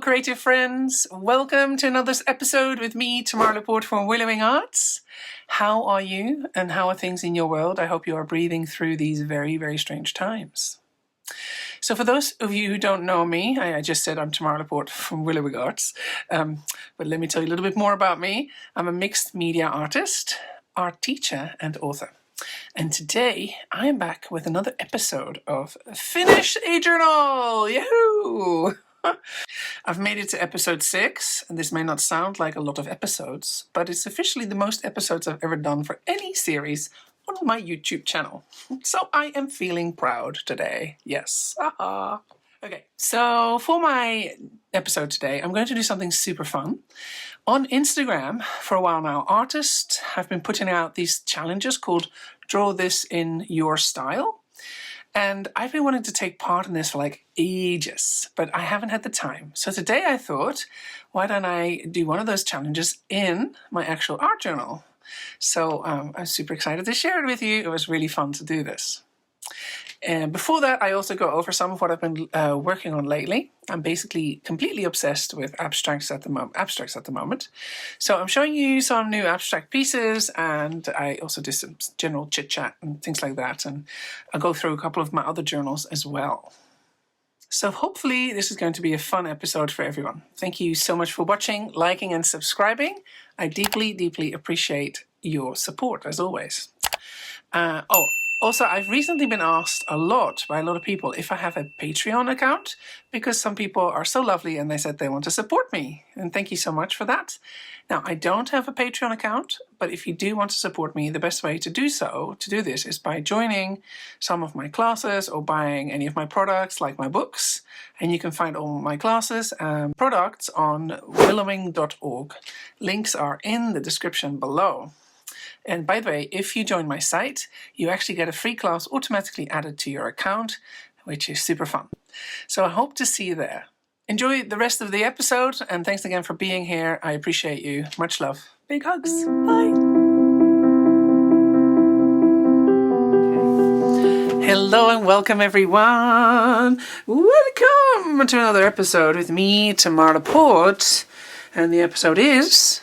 creative friends. Welcome to another episode with me, Tamara Laporte from Willowing Arts. How are you and how are things in your world? I hope you are breathing through these very, very strange times. So for those of you who don't know me, I just said I'm Tamara Laporte from Willowing Arts. But let me tell you a little bit more about me. I'm a mixed media artist, art teacher and author. And today I am back with another episode of Finish a Journal! Yahoo! I've made it to episode 6, and this may not sound like a lot of episodes, but it's officially the most episodes I've ever done for any series on my YouTube channel. So I am feeling proud today. Yes. Aha. Okay, so for my episode today, I'm going to do something super fun. On Instagram, for a while now, artists have been putting out these challenges called Draw This in Your Style. And I've been wanting to take part in this for like ages, but I haven't had the time. So today I thought, why don't I do one of those challenges in my actual art journal? So I'm super excited to share it with you. It was really fun to do this. And before that, I also go over some of what I've been working on lately. I'm basically completely obsessed with abstracts at the moment. So I'm showing you some new abstract pieces, and I also do some general chit chat and things like that. And I'll go through a couple of my other journals as well. So hopefully this is going to be a fun episode for everyone. Thank you so much for watching, liking and subscribing. I deeply, deeply appreciate your support as always. Also, I've recently been asked a lot by a lot of people if I have a Patreon account, because some people are so lovely and they said they want to support me. And thank you so much for that. Now, I don't have a Patreon account, but if you do want to support me, the best way to do this, is by joining some of my classes or buying any of my products, like my books. And you can find all my classes and products on willowing.org. Links are in the description below. And by the way, if you join my site, you actually get a free class automatically added to your account, which is super fun. So I hope to see you there. Enjoy the rest of the episode, and thanks again for being here. I appreciate you. Much love. Big hugs. Bye. Hello and welcome everyone. Welcome to another episode with me, Tamara Laporte. And the episode is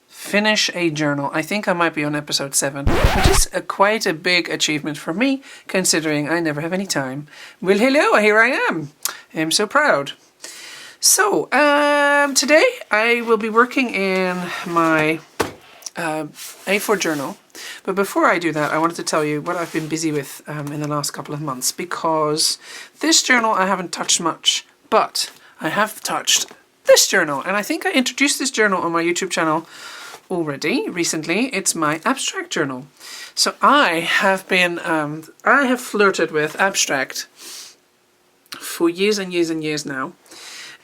Finish a Journal. I think I might be on episode 7, which is quite a big achievement for me, considering I never have any time. Well, hello, here I am. I'm so proud. So, today I will be working in my A4 journal. But before I do that, I wanted to tell you what I've been busy with in the last couple of months, because this journal I haven't touched much, but I have touched this journal. And I think I introduced this journal on my YouTube channel already recently. It's my abstract journal. So I have flirted with abstract for years and years and years now.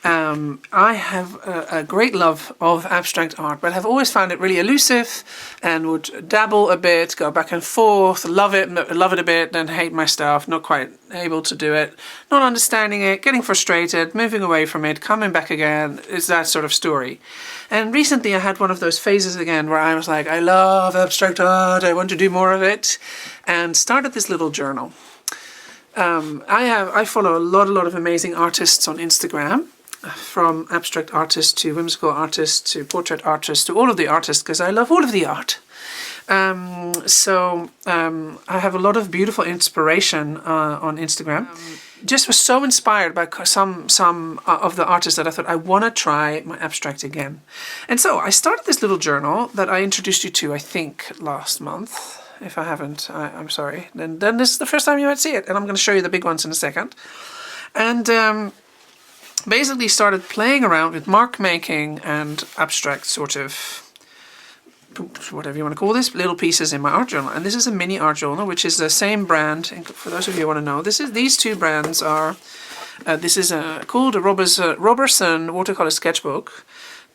I have a great love of abstract art, but have always found it really elusive and would dabble a bit, go back and forth, love it a bit, then hate my stuff, not quite able to do it, not understanding it, getting frustrated, moving away from it, coming back again. It's that sort of story. And recently I had one of those phases again where I was like, I love abstract art, I want to do more of it, and started this little journal. I follow a lot of amazing artists on Instagram, from abstract artists to whimsical artists to portrait artists to all of the artists, because I love all of the art. So I have a lot of beautiful inspiration on Instagram. Just was so inspired by some of the artists that I thought I want to try my abstract again. And so I started this little journal that I introduced you to, I think, last month. If I haven't, I'm sorry. Then this is the first time you might see it, and I'm going to show you the big ones in a second. And basically started playing around with mark making and abstract sort of, whatever you want to call this, little pieces in my art journal. And this is a mini art journal, which is the same brand. And for those of you who want to know, these two brands are, this is called a Robertson watercolor sketchbook.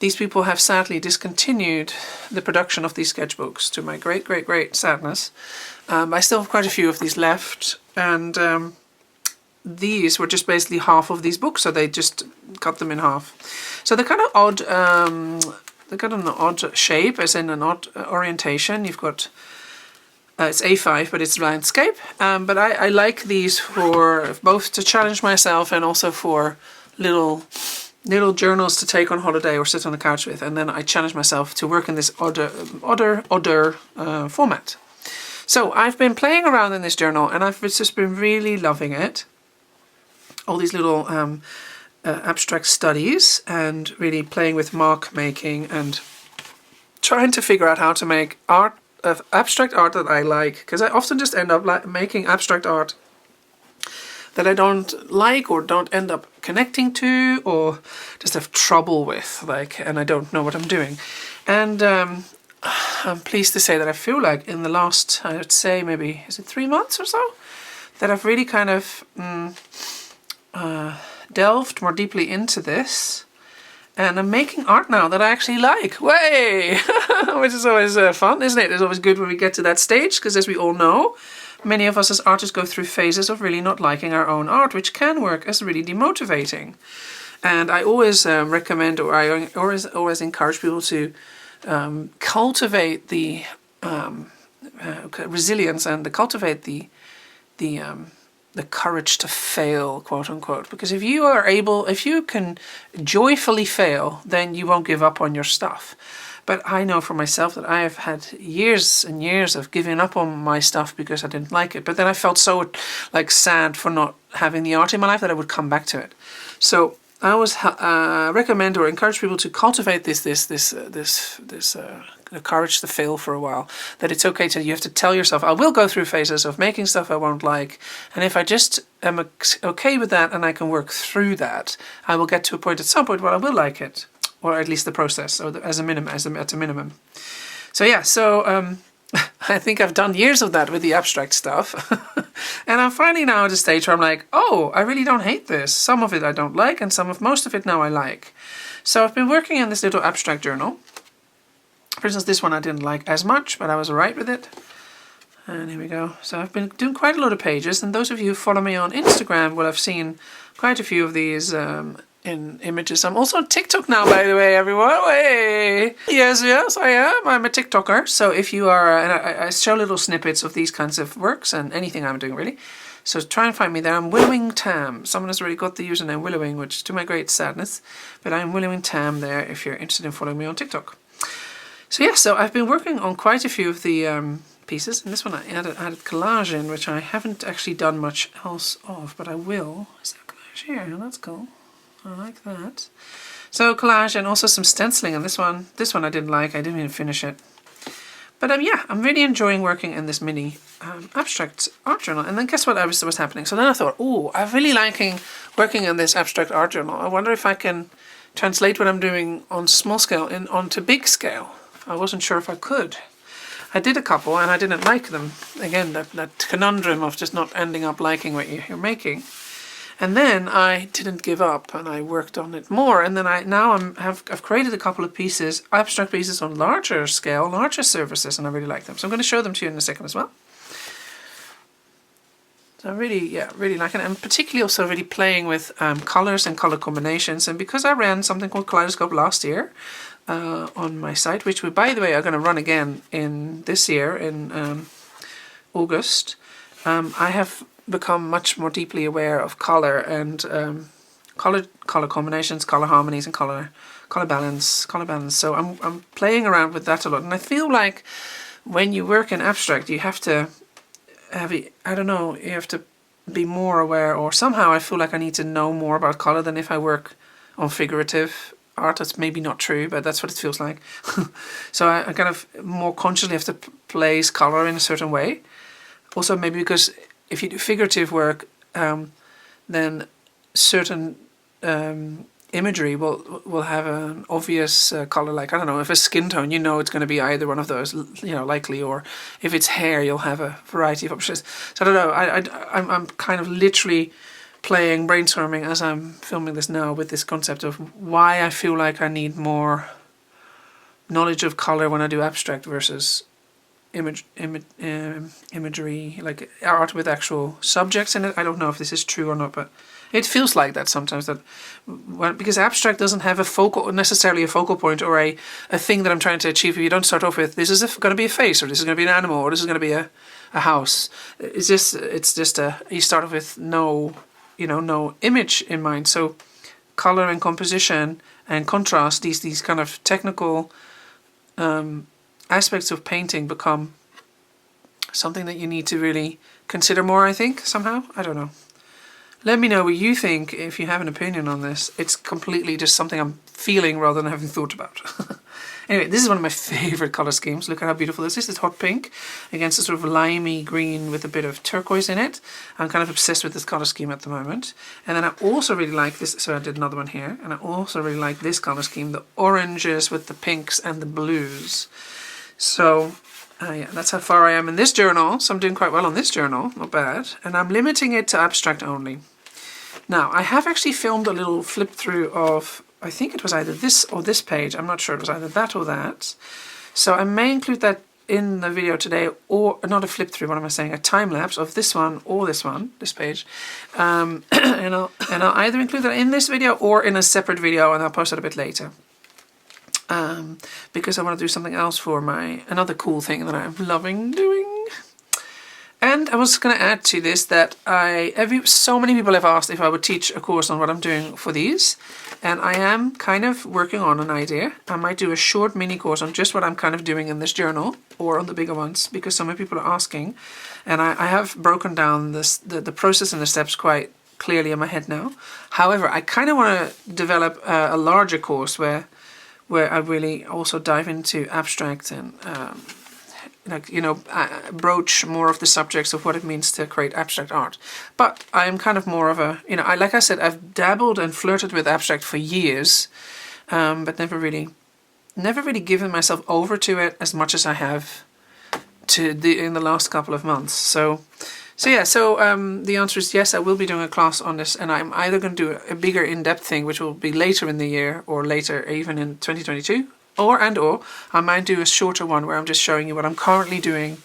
These people have sadly discontinued the production of these sketchbooks, to my great sadness. I still have quite a few of these left, and these were just basically half of these books, so they just cut them in half. So they're kind of odd, they're kind of an odd shape, as in an odd orientation. You've got, it's A5, but it's landscape. But I like these for both to challenge myself and also for little little journals to take on holiday or sit on the couch with, and then I challenge myself to work in this other format. So I've been playing around in this journal, and I've just been really loving it. All these little abstract studies, and really playing with mark making and trying to figure out how to make art, abstract art that I like, because I often just end up making abstract art that I don't like or don't end up connecting to, or just have trouble with, and I don't know what I'm doing. And I'm pleased to say that I feel like in the last, I would say maybe, is it 3 months or so, that I've really kind of delved more deeply into this. And I'm making art now that I actually like. Way! Which is always fun, isn't it? It's always good when we get to that stage, because as we all know, many of us as artists go through phases of really not liking our own art, which can work as really demotivating. And I always recommend, or I always encourage people to cultivate the resilience and cultivate the courage to fail, quote unquote. Because if you can joyfully fail, then you won't give up on your stuff. But I know for myself that I have had years and years of giving up on my stuff because I didn't like it. But then I felt so sad for not having the art in my life that I would come back to it. So I always recommend or encourage people to cultivate this courage to fail for a while. That it's okay you have to tell yourself, I will go through phases of making stuff I won't like, and if I just am okay with that and I can work through that, I will get to a point at some point where I will like it, or at least the process, or at a minimum. So yeah, I think I've done years of that with the abstract stuff. And I'm finally now at a stage where I'm like, oh, I really don't hate this. Some of it I don't like, and most of it now I like. So I've been working in this little abstract journal. For instance, this one I didn't like as much, but I was alright with it. And here we go. So I've been doing quite a lot of pages, and those of you who follow me on Instagram will have seen quite a few of these in images. I'm also on TikTok now, by the way, everyone. Hey! Yes, I am. I'm a TikToker. So if you are, and I show little snippets of these kinds of works and anything I'm doing really. So try and find me there. I'm Willowing Tam. Someone has already got the username Willowing, which is to my great sadness. But I'm Willowing Tam there if you're interested in following me on TikTok. So yeah, so I've been working on quite a few of the pieces. And this one I added collage in, which I haven't actually done much else of, but I will. Is there collage here? That's cool. I like that. So collage and also some stenciling on this one. This one I didn't like. I didn't even finish it. But yeah, I'm really enjoying working in this mini abstract art journal. And then guess what was happening? So then I thought, oh, I'm really liking working in this abstract art journal. I wonder if I can translate what I'm doing on small scale onto big scale. I wasn't sure if I could. I did a couple and I didn't like them. Again, that conundrum of just not ending up liking what you're making. And then I didn't give up and I worked on it more. And then I've created a couple of pieces, abstract pieces on larger scale, larger surfaces, and I really like them. So I'm going to show them to you in a second as well. So I really like it. And particularly also really playing with colors and color combinations. And because I ran something called Kaleidoscope last year on my site, which we, by the way, are going to run again in this year in August, I have become much more deeply aware of color and color combinations, color harmonies, and color balance. So I'm playing around with that a lot, and I feel like when you work in abstract, you have to you have to be more aware, or somehow I feel like I need to know more about color than if I work on figurative art. That's maybe not true, but that's what it feels like. So I kind of more consciously have to place color in a certain way. Also, maybe because if you do figurative work, then certain imagery will have an obvious color. Like, I don't know, if a skin tone, it's going to be either one of those, likely, or if it's hair, you'll have a variety of options. So I don't know. I'm kind of literally brainstorming as I'm filming this now with this concept of why I feel like I need more knowledge of color when I do abstract versus imagery, like art with actual subjects in it. I don't know if this is true or not, but it feels like that sometimes, because abstract doesn't have necessarily a focal point or a thing that I'm trying to achieve. If you don't start off with, this is going to be a face, or this is going to be an animal, or this is going to be a house. It's just you start off with no image in mind. So color and composition and contrast, these kind of technical aspects of painting become something that you need to really consider more, I think, somehow. I don't know. Let me know what you think if you have an opinion on this. It's completely just something I'm feeling rather than having thought about. Anyway, this is one of my favourite colour schemes. Look at how beautiful this is. It's hot pink against a sort of limey green with a bit of turquoise in it. I'm kind of obsessed with this colour scheme at the moment. And then I also really like this. So I did another one here. And I also really like this colour scheme. The oranges with the pinks and the blues. So yeah, that's how far I am in this journal. So I'm doing quite well on this journal. Not bad. And I'm limiting it to abstract only. Now, I have actually filmed a little flip through of, I think it was either this or this page. I'm not sure. It was either that or that. So I may include that in the video today, or not a flip through, what am I saying? A time lapse of this one or this one, this page. And I'll either include that in this video or in a separate video, and I'll post it a bit later. Because I want to do something else for another cool thing that I'm loving doing. And I was going to add to this that so many people have asked if I would teach a course on what I'm doing for these, and I am kind of working on an idea. I might do a short mini course on just what I'm kind of doing in this journal or on the bigger ones, because so many people are asking, and I have broken down the process and the steps quite clearly in my head now. However, I kind of want to develop a larger course where I really also dive into abstract and broach more of the subjects of what it means to create abstract art. But I am kind of more of a, like I said, I've dabbled and flirted with abstract for years, but never really given myself over to it as much as I have in the last couple of months. So the answer is yes, I will be doing a class on this, and I'm either going to do a bigger in-depth thing, which will be later in the year or later even in 2022, or I might do a shorter one where I'm just showing you what I'm currently doing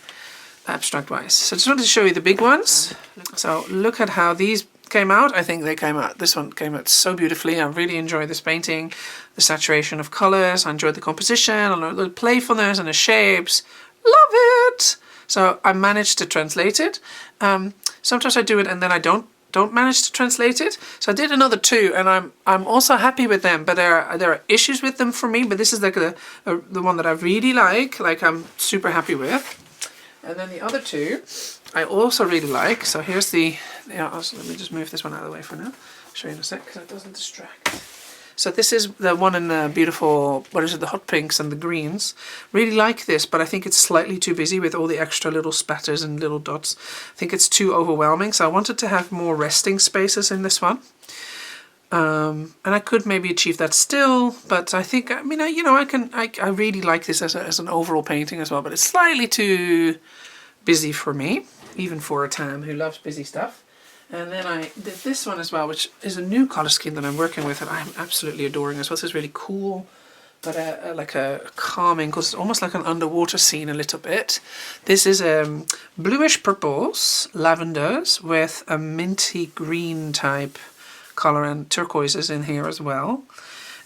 abstract-wise. So I just wanted to show you the big ones. So look at how these came out. I think they came out. This one came out so beautifully. I really enjoyed this painting, the saturation of colours. I enjoyed the composition, I enjoyed the playfulness and the shapes. Love it! So I managed to translate it. Sometimes I do it and then I don't manage to translate it. So I did another two, and I'm also happy with them, but there are issues with them for me. But this is like the one that I really like I'm super happy with. And then the other two I also really like. So here's so let me just move this one out of the way for now. I'll show you in a sec because it doesn't distract. So this is the one in the beautiful, the hot pinks and the greens. Really like this, but I think it's slightly too busy with all the extra little spatters and little dots. I think it's too overwhelming, so I wanted to have more resting spaces in this one. And I could maybe achieve that still, but I think, I really like this as an overall painting as well, but it's slightly too busy for me, even for a Tam who loves busy stuff. And then I did this one as well, which is a new colour scheme that I'm working with, and I'm absolutely adoring as well. This is really cool, but like a calming, because it's almost like an underwater scene a little bit. This is bluish purples, lavenders, with a minty green type colour and turquoises in here as well.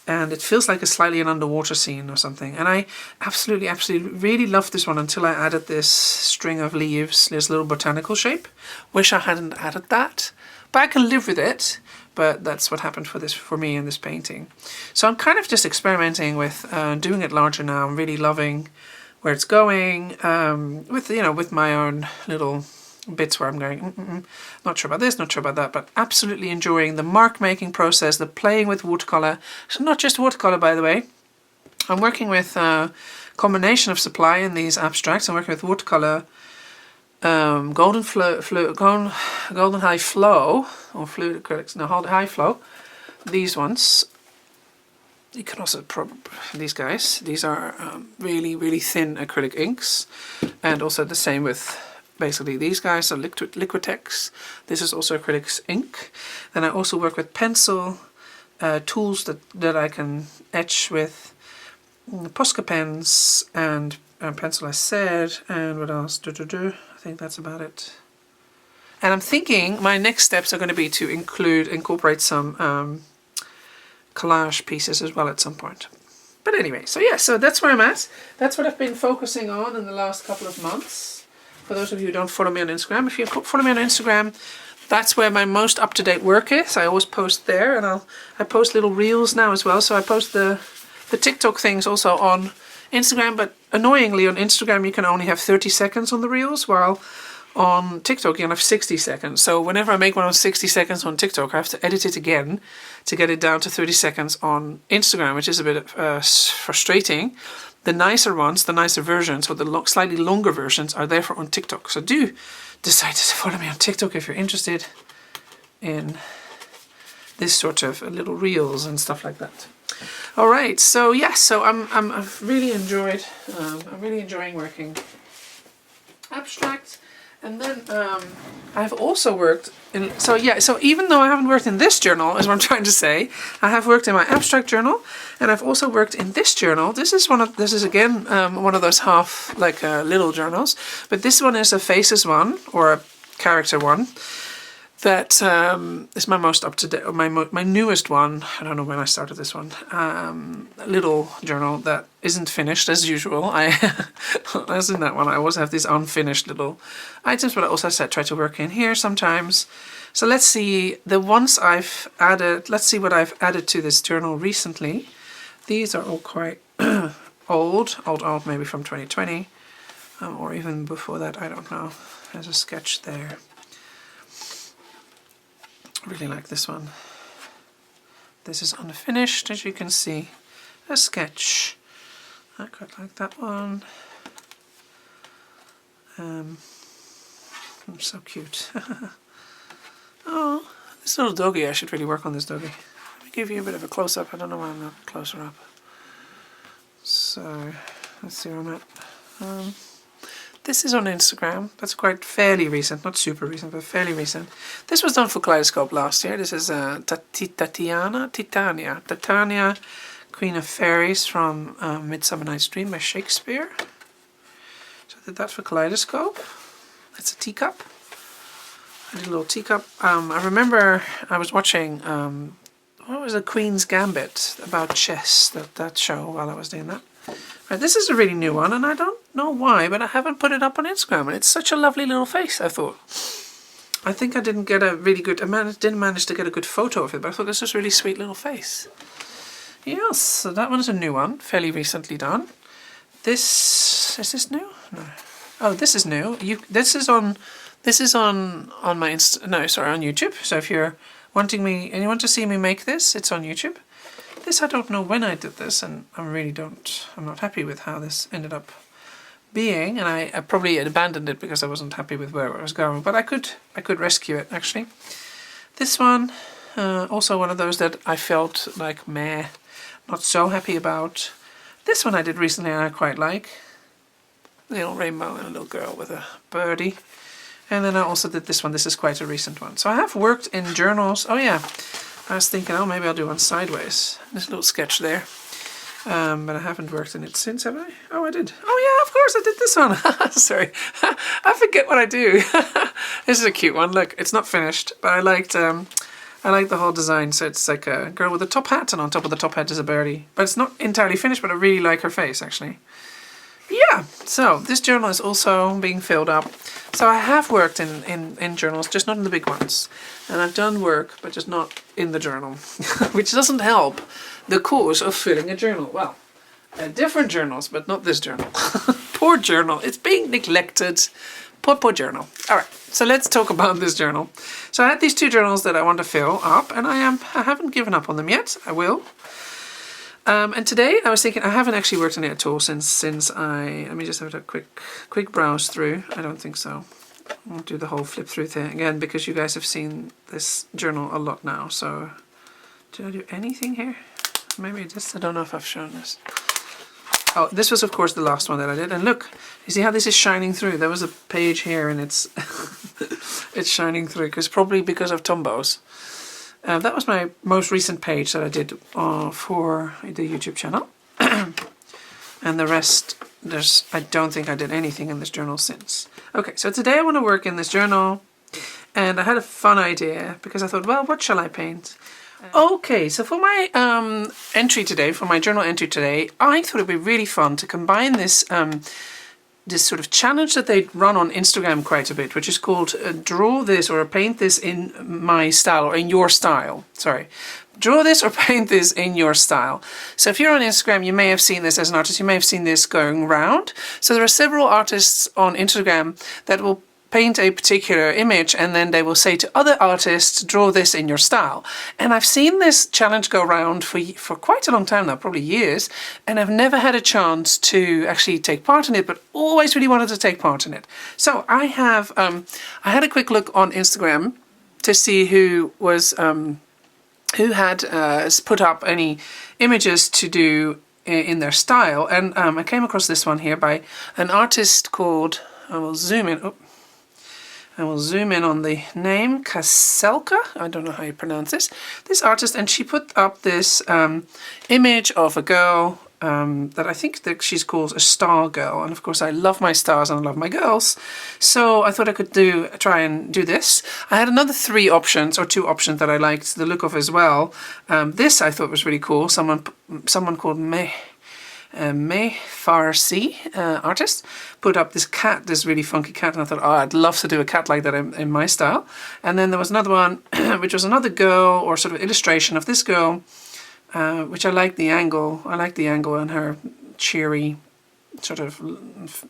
And it feels like an underwater scene or something. And I absolutely really loved this one until I added this string of leaves, this little botanical shape. Wish I hadn't added that, but I can live with it. But that's what happened for me in this painting. So I'm kind of just experimenting with doing it larger now. I'm really loving where it's going with my own little bits where I'm going, not sure about this, not sure about that, but absolutely enjoying the mark making process, the playing with watercolor. So not just watercolor, by the way. I'm working with a combination of supply in these abstracts. I'm working with watercolor, golden high flow, or fluid acrylics, no, high flow. These ones. You can also these guys. These are really, really thin acrylic inks, and also the same with basically these guys are Liquitex. This is also acrylics ink. Then I also work with pencil tools that I can etch with, Posca pens and pencil, I said, and what else? I think that's about it. And I'm thinking my next steps are going to be to incorporate some collage pieces as well at some point. But anyway, so that's where I'm at. That's what I've been focusing on in the last couple of months. For those of you who don't follow me on Instagram, if you follow me on Instagram, that's where my most up-to-date work is. I always post there, and I post little reels now as well. So I post the TikTok things also on Instagram, but annoyingly on Instagram you can only have 30 seconds on the reels, while on TikTok you can have 60 seconds. So whenever I make one of 60 seconds on TikTok, I have to edit it again to get it down to 30 seconds on Instagram, which is a bit frustrating. The nicer ones, the nicer versions, or the slightly longer versions are therefore on TikTok. So do decide to follow me on TikTok if you're interested in this sort of little reels and stuff like that. All right, so yes, so I've really enjoyed. I'm really enjoying working abstract, and then I've also worked in. So yeah, so even though I haven't worked in this journal, is what I'm trying to say, I have worked in my abstract journal, and I've also worked in this journal. This is again one of those half little journals, but this one is a faces one or a character one. That is my most up-to-date, my newest one. I don't know when I started this one. Little journal that isn't finished as usual. As in that one, I always have these unfinished little items, but I also try to work in here sometimes. So let's see the ones I've added. Let's see what I've added to this journal recently. These are all quite old, maybe from 2020, or even before that. I don't know. There's a sketch there. I really like this one. This is unfinished, as you can see. A sketch. I quite like that one. So cute. Oh, this little doggy. I should really work on this doggy. Let me give you a bit of a close-up. I don't know why I'm not closer up. So, let's see where I'm at. This is on Instagram. That's quite fairly recent, not super recent, but fairly recent. This was done for Kaleidoscope last year. This is Titania, Queen of Fairies from Midsummer Night's Dream by Shakespeare. So I did that for Kaleidoscope. That's a teacup. I did a little teacup. I remember I was watching, what was the Queen's Gambit about chess, that show while I was doing that. Right, this is a really new one, and I don't know why, but I haven't put it up on Instagram, and it's such a lovely little face, I thought. I think I didn't get a really good, didn't manage to get a good photo of it, but I thought this was a really sweet little face. Yes, so that one is a new one, fairly recently done. Is this new? No. Oh, this is new. This is on my on YouTube. So if you're wanting me, and you want to see me make this, it's on YouTube. This, I don't know when I did this, and I'm not happy with how this ended up being, and I probably abandoned it because I wasn't happy with where it was going, but I could rescue it, actually. This one, also one of those that I felt like meh, not so happy about. This one I did recently and I quite like. A little rainbow and a little girl with a birdie. And then I also did this one. This is quite a recent one. So I have worked in journals. Oh yeah. I was thinking, oh, maybe I'll do one sideways. There's a little sketch there. But I haven't worked in it since, have I? Oh, I did. Oh, yeah, of course, I did this one. Sorry. I forget what I do. This is a cute one. Look, it's not finished, but I liked the whole design. So it's like a girl with a top hat, and on top of the top hat is a birdie. But it's not entirely finished, but I really like her face, actually. Yeah, so this journal is also being filled up. So I have worked in journals, just not in the big ones. And I've done work, but just not in the journal, which doesn't help the cause of filling a journal. Well, different journals, but not this journal. Poor journal. It's being neglected. Poor journal. All right, so let's talk about this journal. So I had these two journals that I want to fill up, and I haven't given up on them yet. I will. And today I was thinking, I haven't actually worked on it at all since let me just have a quick browse through. I don't think so. I'll do the whole flip through thing again because you guys have seen this journal a lot now. So did I do anything here? Maybe I don't know if I've shown this. Oh, this was of course the last one that I did. And look, you see how this is shining through? There was a page here and it's it's shining through probably because of Tombos. That was my most recent page that I did for the YouTube channel. And the rest, I don't think I did anything in this journal since. Okay, so today I want to work in this journal. And I had a fun idea because I thought, well, what shall I paint? Okay, so for my entry today, for my journal entry today, I thought it would be really fun to combine this this sort of challenge that they run on Instagram quite a bit, which is called draw this or paint this in my style, or in your style, sorry. Draw this or paint this in your style. So if you're on Instagram, you may have seen this as an artist, you may have seen this going around. So there are several artists on Instagram that will paint a particular image and then they will say to other artists, draw this in your style. And I've seen this challenge go around for quite a long time now, probably years, and I've never had a chance to actually take part in it, but always really wanted to take part in it. So I have, I had a quick look on Instagram to see who had put up any images to do in their style, and I came across this one here by an artist called, I will zoom in on the name, Kaselka, I don't know how you pronounce this artist, and she put up this image of a girl that I think that she's called a star girl, and of course I love my stars and I love my girls, so I thought I could try and do this. I had another two options that I liked the look of as well. This I thought was really cool. Someone called May Farsi, artist, put up this cat, this really funky cat, and I thought, oh, I'd love to do a cat like that in my style. And then there was another one, which was another girl, or sort of illustration of this girl, which I liked the angle. I liked the angle and her cheery sort of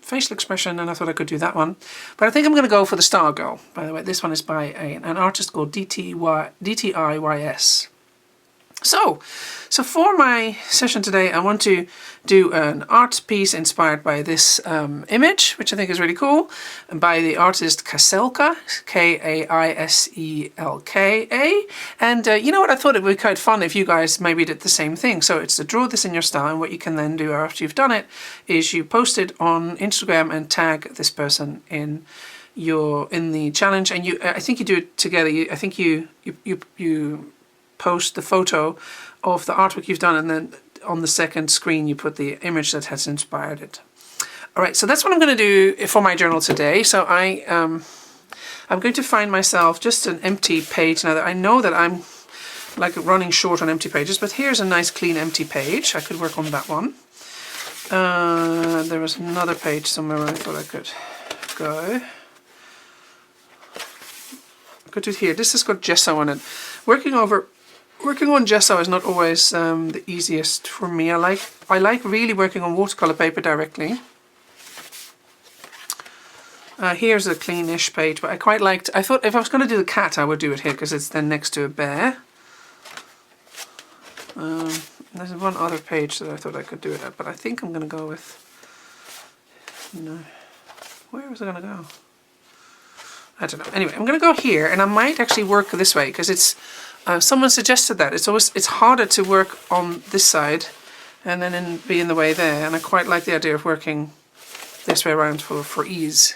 facial expression, and I thought I could do that one. But I think I'm going to go for the star girl. By the way, this one is by an artist called DTIYS. So for my session today, I want to do an art piece inspired by this image, which I think is really cool, by the artist Kaselka, Kaiselka. And you know what, I thought it would be quite fun if you guys maybe did the same thing. So it's to draw this in your style, and what you can then do after you've done it is you post it on Instagram and tag this person in the challenge. And I think you do it together. I think you post the photo of the artwork you've done, and then on the second screen you put the image that has inspired it. Alright, so that's what I'm going to do for my journal today. So I'm going to find myself just an empty page. Now that I know that I'm like running short on empty pages, but here's a nice clean empty page. I could work on that one. There was another page somewhere where I thought I could go. I could do it here. This has got gesso on it. Working on gesso is not always the easiest for me. I like really working on watercolor paper directly. Here's a cleanish page, but I thought if I was going to do the cat, I would do it here because it's then next to a bear. There's one other page that I thought I could do it at, but I think I'm going to go with, no, where was I going to go? I don't know. Anyway, I'm going to go here, and I might actually work this way because it's someone suggested that it's harder to work on this side and then be in the way there, and I quite like the idea of working this way around for ease.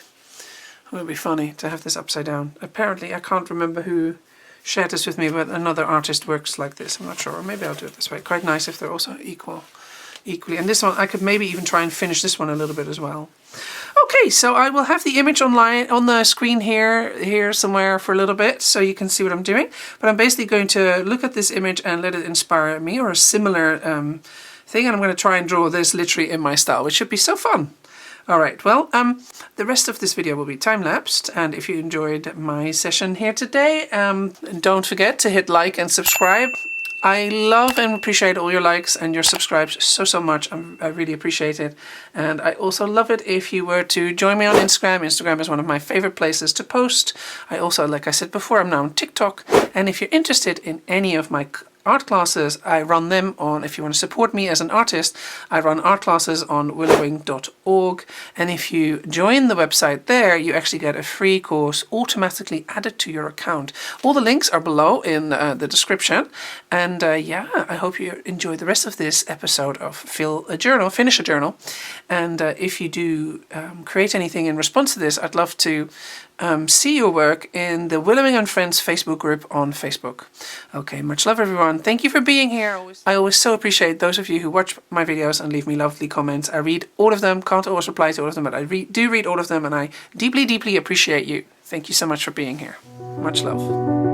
It would be funny to have this upside down. Apparently, I can't remember who shared this with me, but another artist works like this. I'm not sure, or maybe I'll do it this way. Quite nice if they're also equally. And this one, I could maybe even try and finish this one a little bit as well. Okay, so I will have the image online on the screen here somewhere for a little bit, so you can see what I'm doing. But I'm basically going to look at this image and let it inspire me, or a similar thing, and I'm going to try and draw this literally in my style, which should be so fun. Alright, well, the rest of this video will be time-lapsed, and if you enjoyed my session here today, don't forget to hit like and subscribe. I love and appreciate all your likes and your subscribes so much. I really appreciate it. And I also love it if you were to join me on Instagram. Instagram is one of my favorite places to post. I also, like I said before, I'm now on TikTok. And if you're interested in any of my art classes, I run them on, if you want to support me as an artist, I run art classes on willowing.org, and if you join the website there, you actually get a free course automatically added to your account. All the links are below in the description, and yeah, I hope you enjoy the rest of this episode of Finish a Journal, and if you do create anything in response to this, I'd love to see your work in the Willowing and Friends Facebook group on Facebook. Okay, much love everyone. Thank you for being here. I always so appreciate those of you who watch my videos and leave me lovely comments. I read all of them, can't always reply to all of them, but I do read all of them, and I deeply appreciate you. Thank you so much for being here. Much love.